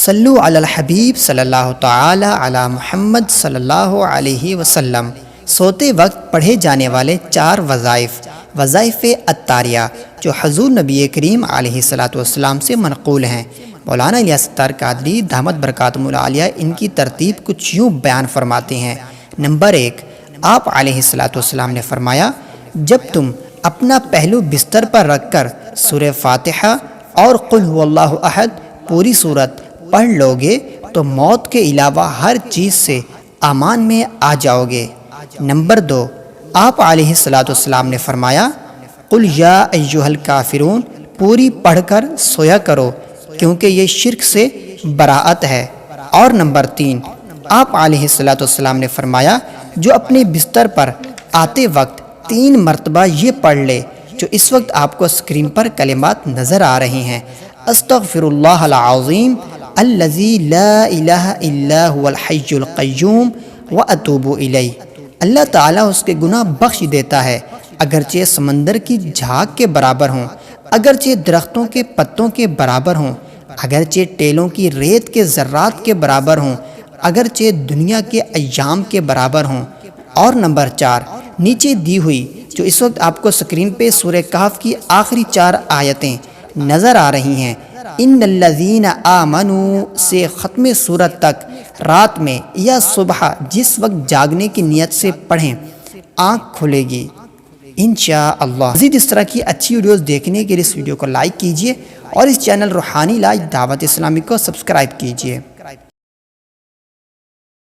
صلو علی الحبیب صلی اللہ تعالی علی محمد صلی اللہ علیہ وسلم۔ سوتے وقت پڑھے جانے والے 4 وظائف عطاریہ جو حضور نبی کریم علیہ الصلاۃ والسلام سے منقول ہیں۔ مولانا الیاس ستار قادری دامت برکاتہم العالیہ ان کی ترتیب کچھ یوں بیان فرماتے ہیں۔ نمبر 1، آپ علیہ الصلاۃ والسلام نے فرمایا، جب تم اپنا پہلو بستر پر رکھ کر سورہ فاتحہ اور قل هو اللہ احد پوری صورت پڑھ لو گے تو موت کے علاوہ ہر چیز سے امان میں آ جاؤ گے۔ نمبر 2، آپ علیہ الصلاۃ والسلام نے فرمایا، قل یا ایھا الکافرون پوری پڑھ کر سویا کرو کیونکہ یہ شرک سے براءت ہے۔ اور نمبر 3، آپ علیہ الصلاۃ والسلام نے فرمایا، جو اپنے بستر پر آتے وقت 3 مرتبہ یہ پڑھ لے جو اس وقت آپ کو اسکرین پر کلمات نظر آ رہی ہیں، استغفر اللہ العظیم الذی لا الہ الا هو الحی القیوم واتوب الیہ، اللہ تعالیٰ اس کے گناہ بخش دیتا ہے اگرچہ سمندر کی جھاگ کے برابر ہوں، اگرچہ درختوں کے پتوں کے برابر ہوں، اگرچہ ٹیلوں کی ریت کے ذرات کے برابر ہوں، اگرچہ دنیا کے ایام کے برابر ہوں۔ اور نمبر 4، نیچے دی ہوئی جو اس وقت آپ کو سکرین پہ سورہ کہف کی آخری 4 آیتیں نظر آ رہی ہیں، ان الذین آمنوا سے ختم سورت تک رات میں یا صبح جس وقت جاگنے کی نیت سے پڑھیں، آنکھ کھلے گی انشاءاللہ۔ مزید اس طرح کی اچھی ویڈیوز دیکھنے کے لیے اس ویڈیو کو لائک کیجیے اور اس چینل روحانی علاج دعوت اسلامی کو سبسکرائب کیجیے۔